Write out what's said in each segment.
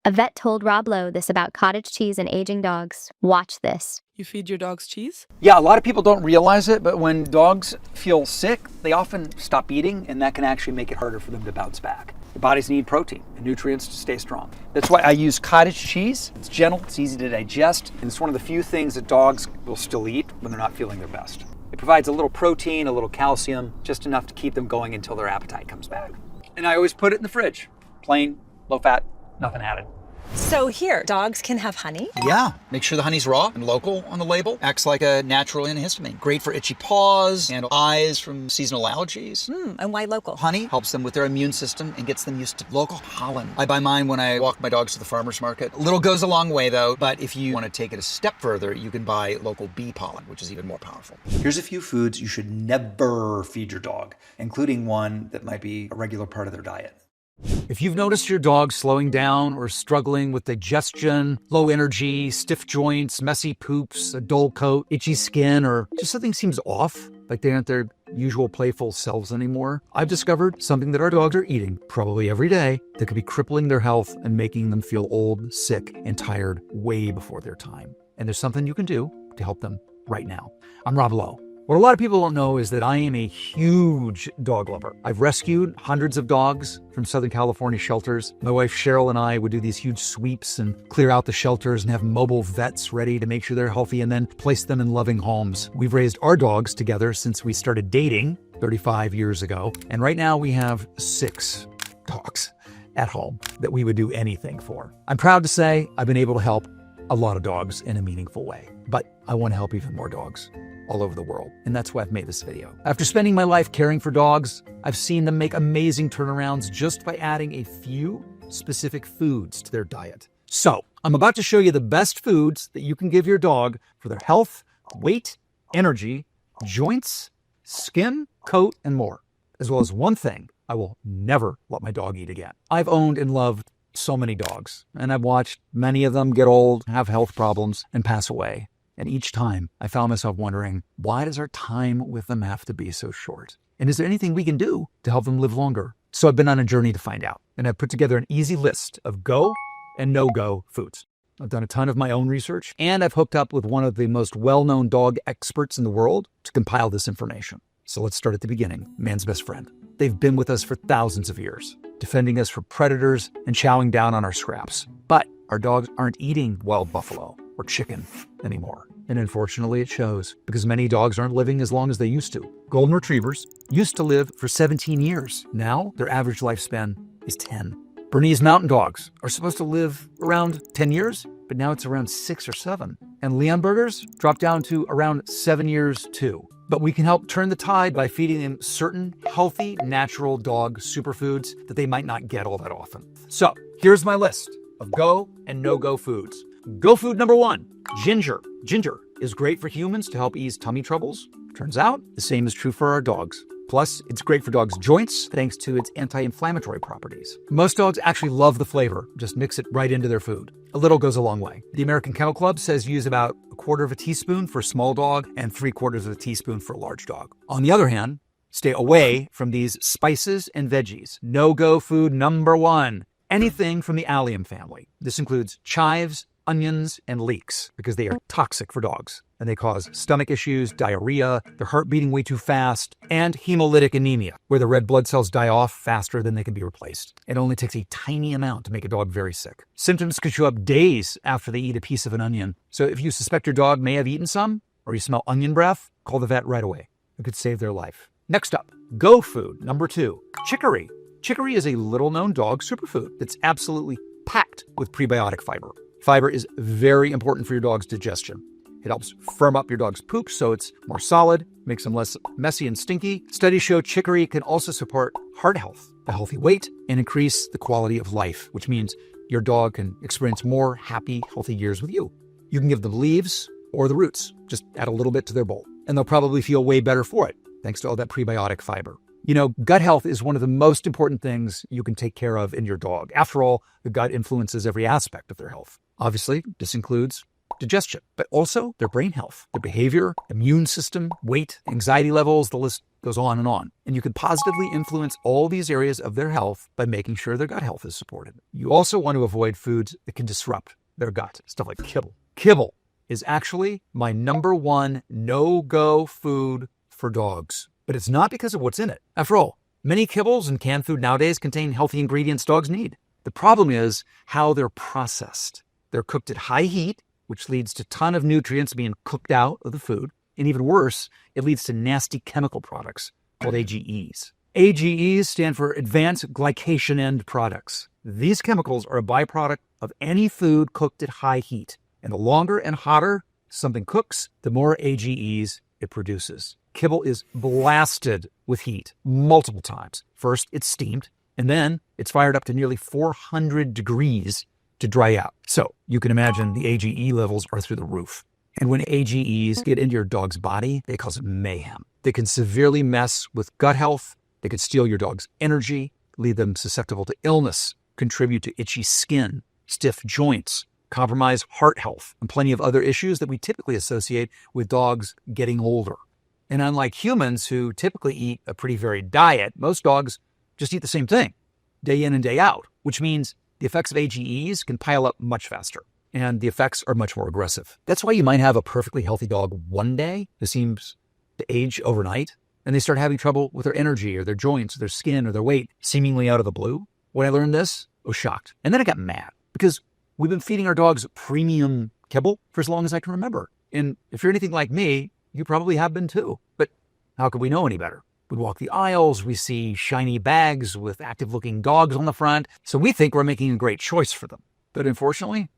A vet told Rob Lowe this about cottage cheese and aging dogs. Watch this. You feed your dogs cheese? Yeah, a lot of people don't realize it, but when dogs feel sick, they often stop eating, and that can actually make it harder for them to bounce back. Their bodies need protein and nutrients to stay strong. That's why I use cottage cheese. It's gentle, it's easy to digest, and it's one of the few things that dogs will still eat when they're not feeling their best. It provides a little protein, a little calcium, just enough to keep them going until their appetite comes back. And I always put it in the fridge. Plain, low fat, nothing added. So here, dogs can have honey? Yeah, make sure the honey's raw and local on the label. Acts like a natural antihistamine. Great for itchy paws and eyes from seasonal allergies. And why local? Honey helps them with their immune system and gets them used to local pollen. I buy mine when I walk my dogs to the farmer's market. A little goes a long way though, but if you want to take it a step further, you can buy local bee pollen, which is even more powerful. Here's a few foods you should never feed your dog, including one that might be a regular part of their diet. If you've noticed your dog slowing down or struggling with digestion, low energy, stiff joints, messy poops, a dull coat, itchy skin, or just something seems off, like they aren't their usual playful selves anymore, I've discovered something that our dogs are eating probably every day that could be crippling their health and making them feel old, sick, and tired way before their time. And there's something you can do to help them right now. I'm Rob Lowe. What a lot of people don't know is that I am a huge dog lover. I've rescued hundreds of dogs from Southern California shelters. My wife Cheryl and I would do these huge sweeps and clear out the shelters and have mobile vets ready to make sure they're healthy and then place them in loving homes. We've raised our dogs together since we started dating 35 years ago. And right now we have 6 dogs at home that we would do anything for. I'm proud to say I've been able to help a lot of dogs in a meaningful way, but I want to help even more dogs all over the world. And that's why I've made this video. After spending my life caring for dogs, I've seen them make amazing turnarounds just by adding a few specific foods to their diet. So I'm about to show you the best foods that you can give your dog for their health, weight, energy, joints, skin, coat, and more, as well as one thing I will never let my dog eat again. I've owned and loved so many dogs, and I've watched many of them get old, have health problems, and pass away. And each time I found myself wondering, why does our time with them have to be so short? And is there anything we can do to help them live longer? So I've been on a journey to find out. And I've put together an easy list of go and no-go foods. I've done a ton of my own research, and I've hooked up with one of the most well-known dog experts in the world to compile this information. So let's start at the beginning, man's best friend. They've been with us for thousands of years, defending us from predators and chowing down on our scraps. But our dogs aren't eating wild buffalo or chicken anymore. And unfortunately it shows, because many dogs aren't living as long as they used to. Golden Retrievers used to live for 17 years. Now their average lifespan is 10. Bernese Mountain Dogs are supposed to live around 10 years, but now it's around 6 or 7. And Leonbergers drop down to around 7 years too. But we can help turn the tide by feeding them certain healthy, natural dog superfoods that they might not get all that often. So here's my list of go and no-go foods. Go food number 1, ginger. Ginger is great for humans to help ease tummy troubles. Turns out the same is true for our dogs. Plus, it's great for dogs' joints thanks to its anti-inflammatory properties. Most dogs actually love the flavor. Just mix it right into their food. A little goes a long way. The American Kennel Club says use about 1/4 of a teaspoon for a small dog and 3/4 of a teaspoon for a large dog. On the other hand, stay away from these spices and veggies. No-go food number 1, anything from the allium family. This includes chives, onions, and leeks, because they are toxic for dogs. And they cause stomach issues, diarrhea, their heart beating way too fast, and hemolytic anemia, where the red blood cells die off faster than they can be replaced. It only takes a tiny amount to make a dog very sick. Symptoms can show up days after they eat a piece of an onion. So if you suspect your dog may have eaten some, or you smell onion breath, call the vet right away. It could save their life. Next up, go food number 2, chicory. Chicory is a little-known dog superfood that's absolutely packed with prebiotic fiber. Fiber is very important for your dog's digestion. It helps firm up your dog's poop so it's more solid, makes them less messy and stinky. Studies show chicory can also support heart health, a healthy weight, and increase the quality of life, which means your dog can experience more happy, healthy years with you. You can give them leaves or the roots. Just add a little bit to their bowl, and they'll probably feel way better for it, thanks to all that prebiotic fiber. You know, gut health is one of the most important things you can take care of in your dog. After all, the gut influences every aspect of their health. Obviously, this includes digestion, but also their brain health, their behavior, immune system, weight, anxiety levels, the list Goes on and on. And you can positively influence all these areas of their health by making sure their gut health is supported. You also want to avoid foods that can disrupt their gut. Stuff like kibble. Kibble is actually my number one no-go food for dogs. But it's not because of what's in it. After all, many kibbles and canned food nowadays contain healthy ingredients dogs need. The problem is how they're processed. They're cooked at high heat, which leads to a ton of nutrients being cooked out of the food. And even worse, it leads to nasty chemical products called AGEs. AGEs stand for Advanced Glycation End Products. These chemicals are a byproduct of any food cooked at high heat. And the longer and hotter something cooks, the more AGEs it produces. Kibble is blasted with heat multiple times. First, it's steamed, and then it's fired up to nearly 400 degrees to dry out. So you can imagine the AGE levels are through the roof. And when AGEs get into your dog's body, they cause mayhem. They can severely mess with gut health. They could steal your dog's energy, leave them susceptible to illness, contribute to itchy skin, stiff joints, compromise heart health, and plenty of other issues that we typically associate with dogs getting older. And unlike humans who typically eat a pretty varied diet, most dogs just eat the same thing day in and day out, which means the effects of AGEs can pile up much faster. And the effects are much more aggressive. That's why you might have a perfectly healthy dog one day who seems to age overnight, and they start having trouble with their energy or their joints or their skin or their weight seemingly out of the blue. When I learned this, I was shocked. And then I got mad because we've been feeding our dogs premium kibble for as long as I can remember. And if you're anything like me, you probably have been too. But how could we know any better? We walk the aisles, we see shiny bags with active-looking dogs on the front, so we think we're making a great choice for them. But unfortunately,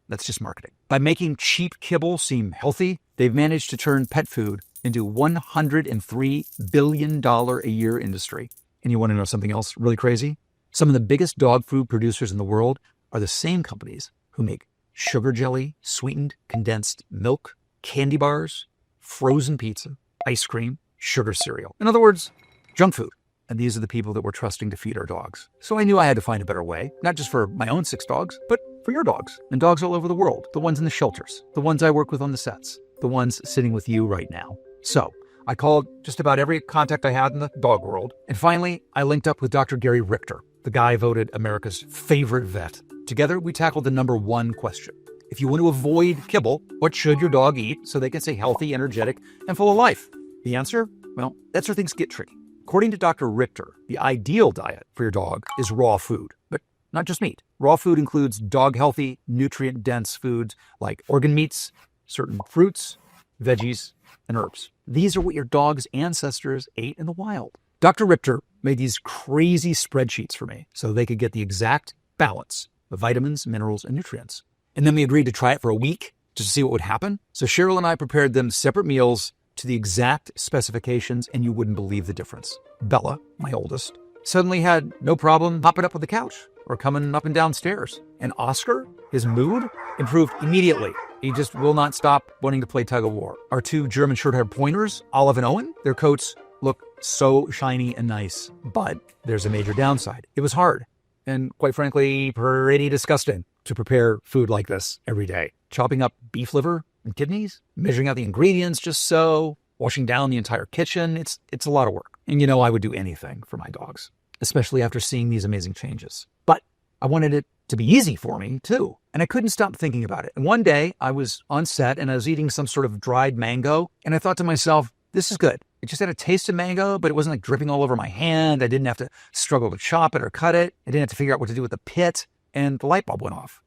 that's just marketing. By making cheap kibble seem healthy, they've managed to turn pet food into $103 billion a year industry. And you want to know something else really crazy? Some of the biggest dog food producers in the world are the same companies who make sugar jelly, sweetened condensed milk, candy bars, frozen pizza, ice cream, sugar cereal. In other words, junk food. And these are the people that we're trusting to feed our dogs. So I knew I had to find a better way, not just for my own 6 dogs, but for your dogs and dogs all over the world, the ones in the shelters, the ones I work with on the sets, the ones sitting with you right now. So I called just about every contact I had in the dog world. And finally, I linked up with Dr. Gary Richter, the guy voted America's favorite vet. Together, we tackled the number one question. If you want to avoid kibble, what should your dog eat so they can stay healthy, energetic, and full of life? The answer? Well, that's where things get tricky. According to Dr. Richter, the ideal diet for your dog is raw food, but not just meat. Raw food includes dog-healthy, nutrient-dense foods like organ meats, certain fruits, veggies, and herbs. These are what your dog's ancestors ate in the wild. Dr. Richter made these crazy spreadsheets for me so they could get the exact balance of vitamins, minerals, and nutrients. And then we agreed to try it for a week just to see what would happen. So Cheryl and I prepared them separate meals to the exact specifications, and you wouldn't believe the difference. Bella, my oldest, suddenly had no problem hopping up on the couch or coming up and down stairs. And Oscar, his mood improved immediately. He just will not stop wanting to play tug of war. Our 2 German short-haired pointers, Olive and Owen, their coats look so shiny and nice. But there's a major downside. It was hard and, quite frankly, pretty disgusting to prepare food like this every day. Chopping up beef liver and kidneys, measuring out the ingredients just so, washing down the entire kitchen. It's a lot of work. And you know I would do anything for my dogs, especially after seeing these amazing changes. But I wanted it to be easy for me too. And I couldn't stop thinking about it. And one day I was on set and I was eating some sort of dried mango. And I thought to myself, this is good. It just had a taste of mango, but it wasn't like dripping all over my hand. I didn't have to struggle to chop it or cut it. I didn't have to figure out what to do with the pit. And the light bulb went off.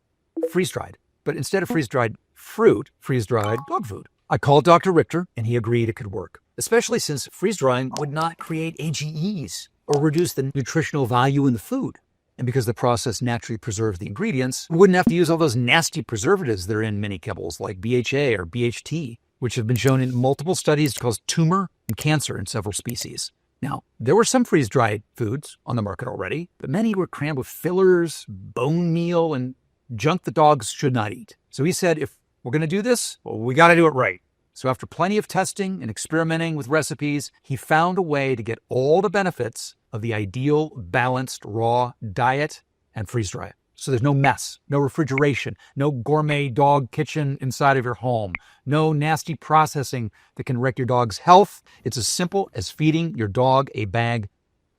Freeze-dried. But instead of freeze-dried fruit, freeze-dried dog food. I called Dr. Richter and he agreed it could work, especially since freeze-drying would not create AGEs or reduce the nutritional value in the food. And because the process naturally preserves the ingredients, we wouldn't have to use all those nasty preservatives that are in many kibbles like BHA or BHT, which have been shown in multiple studies to cause tumor and cancer in several species. Now, there were some freeze-dried foods on the market already, but many were crammed with fillers, bone meal, and junk that dogs should not eat. So he said, if we're going to do this, well, we got to do it right. So after plenty of testing and experimenting with recipes, he found a way to get all the benefits of the ideal balanced raw diet and freeze dry it. So there's no mess, no refrigeration, no gourmet dog kitchen inside of your home, no nasty processing that can wreck your dog's health. It's as simple as feeding your dog a bag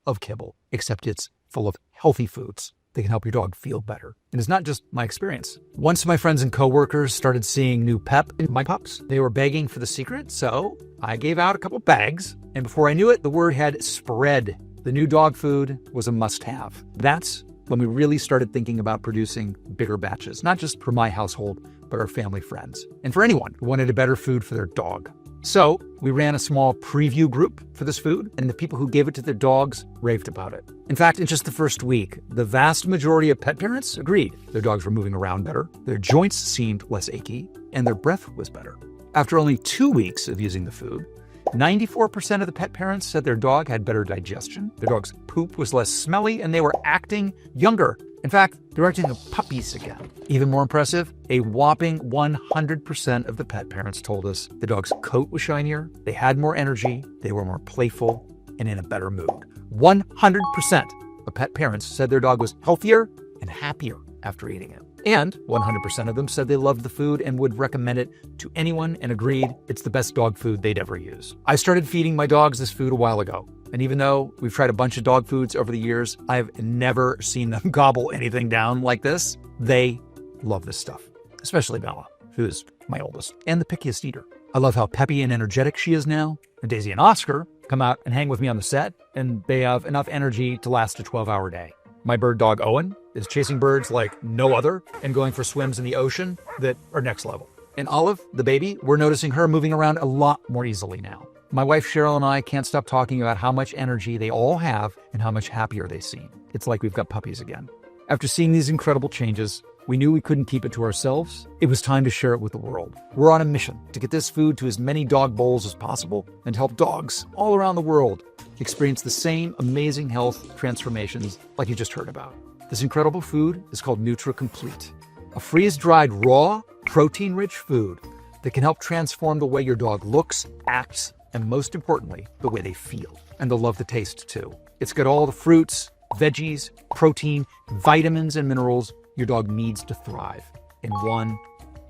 of kibble, except it's full of healthy foods that can help your dog feel better. And it's not just my experience. Once my friends and coworkers started seeing new pep in my pups, they were begging for the secret, so I gave out a couple bags, and before I knew it, the word had spread. The new dog food was a must-have. That's when we really started thinking about producing bigger batches, not just for my household, but our family friends, and for anyone who wanted a better food for their dog. So we ran a small preview group for this food, and the people who gave it to their dogs raved about it. In fact, in just the first week, the vast majority of pet parents agreed their dogs were moving around better, their joints seemed less achy, and their breath was better. After only 2 weeks of using the food, 94% of the pet parents said their dog had better digestion, their dog's poop was less smelly, and they were acting younger. In fact, they were acting like puppies again. Even more impressive, a whopping 100% of the pet parents told us the dog's coat was shinier, they had more energy, they were more playful, and in a better mood. 100% of pet parents said their dog was healthier and happier after eating it. And 100% of them said they loved the food and would recommend it to anyone and agreed it's the best dog food they'd ever use. I started feeding my dogs this food a while ago. And even though we've tried a bunch of dog foods over the years, I've never seen them gobble anything down like this. They love this stuff, especially Bella, who is my oldest and the pickiest eater. I love how peppy and energetic she is now. And Daisy and Oscar come out and hang with me on the set, and they have enough energy to last a 12-hour day. My bird dog, Owen, is chasing birds like no other and going for swims in the ocean that are next level. And Olive, the baby, we're noticing her moving around a lot more easily now. My wife Cheryl and I can't stop talking about how much energy they all have and how much happier they seem. It's like we've got puppies again. After seeing these incredible changes, we knew we couldn't keep it to ourselves. It was time to share it with the world. We're on a mission to get this food to as many dog bowls as possible and help dogs all around the world experience the same amazing health transformations like you just heard about. This incredible food is called NutriComplete, a freeze-dried, raw, protein-rich food that can help transform the way your dog looks, acts, and most importantly, the way they feel. And they'll love the taste too. It's got all the fruits, veggies, protein, vitamins, and minerals your dog needs to thrive in one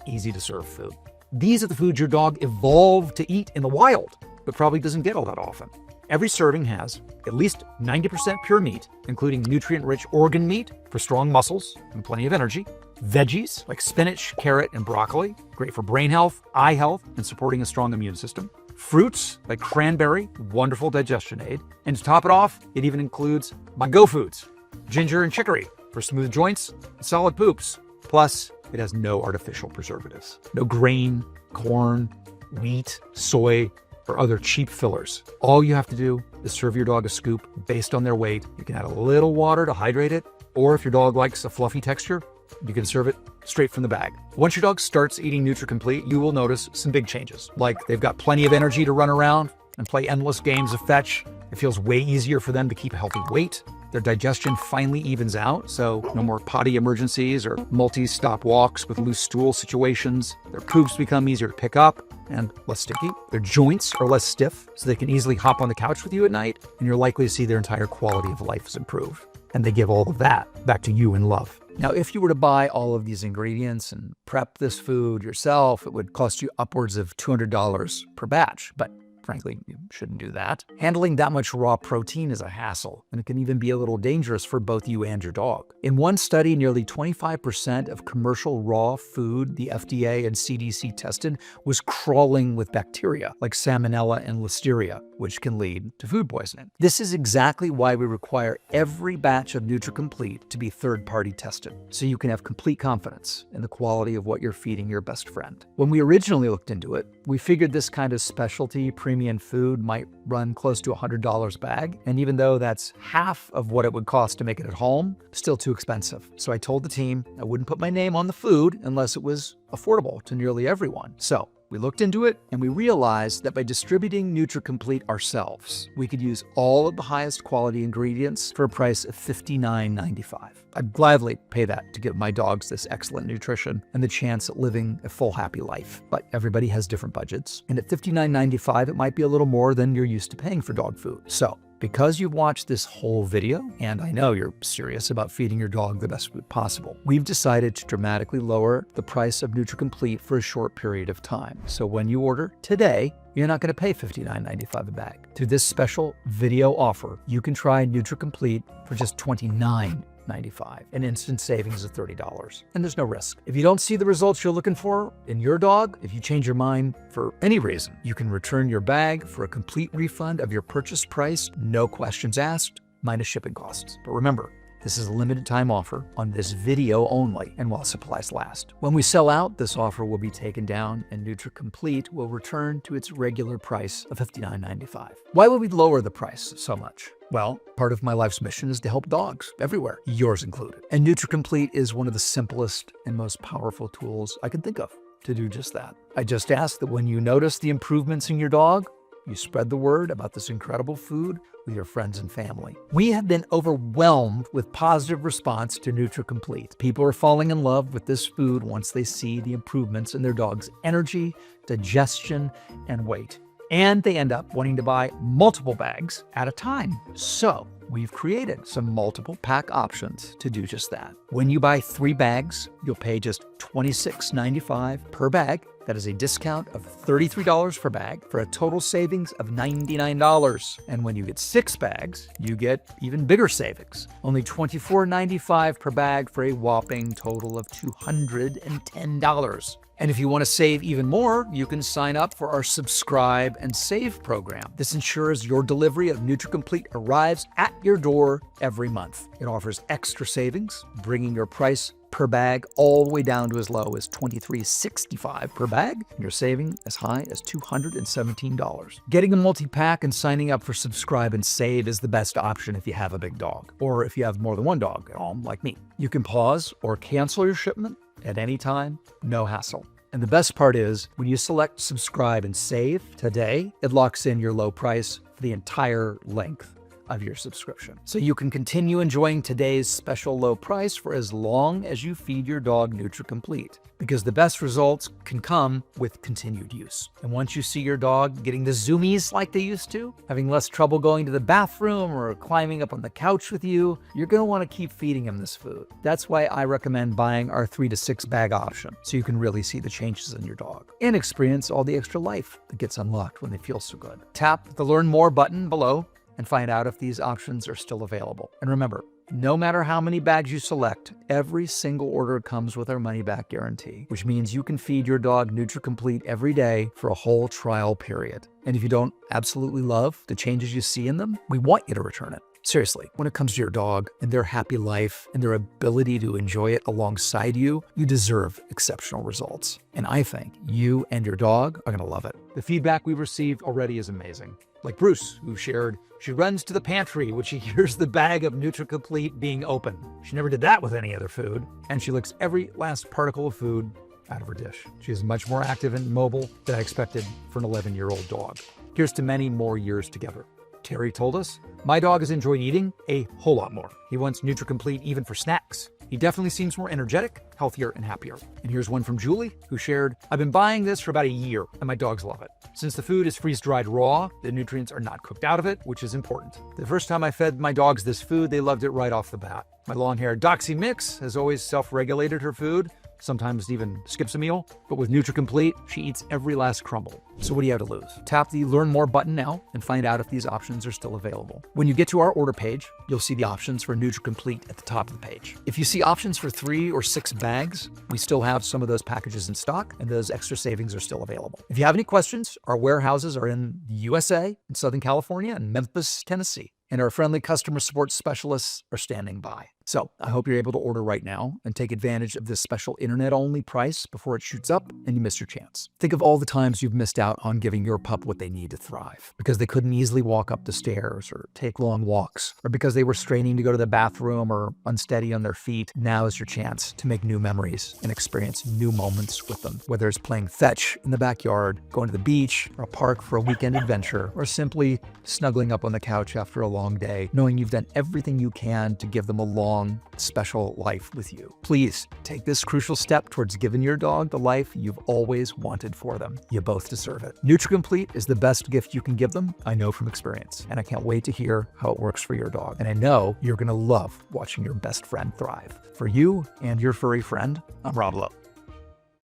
easy-to-serve food. These are the foods your dog evolved to eat in the wild, but probably doesn't get all that often. Every serving has at least 90% pure meat, including nutrient-rich organ meat for strong muscles and plenty of energy, veggies like spinach, carrot, and broccoli, great for brain health, eye health, and supporting a strong immune system, fruits like cranberry, wonderful digestion aid, and to top it off, it even includes my go foods, ginger and chicory for smooth joints and solid poops. Plus, it has no artificial preservatives, no grain, corn, wheat, soy, or other cheap fillers. All you have to do is serve your dog a scoop based on their weight. You can add a little water to hydrate it, or if your dog likes a fluffy texture, you can serve it straight from the bag. Once your dog starts eating NutriComplete, you will notice some big changes, like they've got plenty of energy to run around and play endless games of fetch. It feels way easier for them to keep a healthy weight. Their digestion finally evens out, so no more potty emergencies or multi-stop walks with loose stool situations. Their poops become easier to pick up and less sticky. Their joints are less stiff, so they can easily hop on the couch with you at night, and you're likely to see their entire quality of life is improved. And they give all of that back to you in love. Now, if you were to buy all of these ingredients and prep this food yourself, it would cost you upwards of $200 per batch. But frankly, you shouldn't do that. Handling that much raw protein is a hassle, and it can even be a little dangerous for both you and your dog. In one study, nearly 25% of commercial raw food the FDA and CDC tested was crawling with bacteria like Salmonella and Listeria, which can lead to food poisoning. This is exactly why we require every batch of NutriComplete to be third-party tested, so you can have complete confidence in the quality of what you're feeding your best friend. When we originally looked into it, we figured this kind of specialty premium food might run close to $100 a bag. And even though that's half of what it would cost to make it at home, still too expensive. So I told the team I wouldn't put my name on the food unless it was affordable to nearly everyone. So we looked into it and we realized that by distributing NutriComplete ourselves, we could use all of the highest quality ingredients for a price of $59.95. I'd gladly pay that to give my dogs this excellent nutrition and the chance at living a full, happy life. But everybody has different budgets. And at $59.95, it might be a little more than you're used to paying for dog food. So because you've watched this whole video, and I know you're serious about feeding your dog the best food possible, we've decided to dramatically lower the price of NutriComplete for a short period of time. So when you order today, you're not going to pay $59.95 a bag. Through this special video offer, you can try NutriComplete for just $29.95, an instant savings of $30. And there's no risk. If you don't see the results you're looking for in your dog, if you change your mind for any reason, you can return your bag for a complete refund of your purchase price, no questions asked, minus shipping costs. But remember, this is a limited time offer on this video only and while supplies last. When we sell out, this offer will be taken down and NutriComplete will return to its regular price of $59.95. Why would we lower the price so much? Well, part of my life's mission is to help dogs everywhere, yours included. And NutriComplete is one of the simplest and most powerful tools I can think of to do just that. I just ask that when you notice the improvements in your dog, you spread the word about this incredible food with your friends and family. We have been overwhelmed with positive response to NutriComplete. People are falling in love with this food once they see the improvements in their dog's energy, digestion, and weight. And they end up wanting to buy multiple bags at a time. So we've created some multiple pack options to do just that. When you buy 3 bags, you'll pay just $26.95 per bag. That is a discount of $33 per bag for a total savings of $99. And when you get 6 bags, you get even bigger savings. Only $24.95 per bag for a whopping total of $210. And if you want to save even more, you can sign up for our Subscribe and Save program. This ensures your delivery of NutriComplete arrives at your door every month. It offers extra savings, bringing your price per bag all the way down to as low as $23.65 per bag, and you're saving as high as $217. Getting a multi-pack and signing up for Subscribe and Save is the best option if you have a big dog, or if you have more than one dog at home, like me. You can pause or cancel your shipment at any time, no hassle. And the best part is, when you select Subscribe and Save today, it locks in your low price for the entire length of your subscription. So you can continue enjoying today's special low price for as long as you feed your dog NutriComplete, because the best results can come with continued use. And once you see your dog getting the zoomies like they used to, having less trouble going to the bathroom or climbing up on the couch with you, you're gonna wanna keep feeding him this food. That's why I recommend buying our 3 to 6 bag option, so you can really see the changes in your dog and experience all the extra life that gets unlocked when they feel so good. Tap the Learn More button below and find out if these options are still available. And remember, no matter how many bags you select, every single order comes with our money-back guarantee, which means you can feed your dog NutriComplete every day for a whole trial period. And if you don't absolutely love the changes you see in them, we want you to return it. Seriously, when it comes to your dog and their happy life and their ability to enjoy it alongside you, you deserve exceptional results. And I think you and your dog are gonna love it. The feedback we've received already is amazing. Like Bruce, who shared, she runs to the pantry when she hears the bag of NutriComplete being open. She never did that with any other food, and she licks every last particle of food out of her dish. She is much more active and mobile than I expected for an 11-year-old dog. Here's to many more years together. Terry told us, my dog has enjoyed eating a whole lot more. He wants NutriComplete even for snacks. He definitely seems more energetic, healthier, and happier. And here's one from Julie, who shared, I've been buying this for about a year, and my dogs love it. Since the food is freeze-dried raw, the nutrients are not cooked out of it, which is important. The first time I fed my dogs this food, they loved it right off the bat. My long-haired Doxy Mix has always self-regulated her food, sometimes even skips a meal, but with NutriComplete, she eats every last crumble. So what do you have to lose? Tap the Learn More button now and find out if these options are still available. When you get to our order page, you'll see the options for NutriComplete at the top of the page. If you see options for 3 or 6 bags, we still have some of those packages in stock, and those extra savings are still available. If you have any questions, our warehouses are in the USA, in Southern California, and Memphis, Tennessee. And our friendly customer support specialists are standing by. So I hope you're able to order right now and take advantage of this special internet-only price before it shoots up and you miss your chance. Think of all the times you've missed out on giving your pup what they need to thrive, because they couldn't easily walk up the stairs or take long walks, or because they were straining to go to the bathroom or unsteady on their feet. Now is your chance to make new memories and experience new moments with them, whether it's playing fetch in the backyard, going to the beach or a park for a weekend adventure, or simply snuggling up on the couch after a long day, knowing you've done everything you can to give them a long long, special life with you. Please take this crucial step towards giving your dog the life you've always wanted for them. You both deserve it. NutriComplete is the best gift you can give them, I know from experience, and I can't wait to hear how it works for your dog. And I know you're gonna love watching your best friend thrive. For you and your furry friend, I'm Rob Lowe.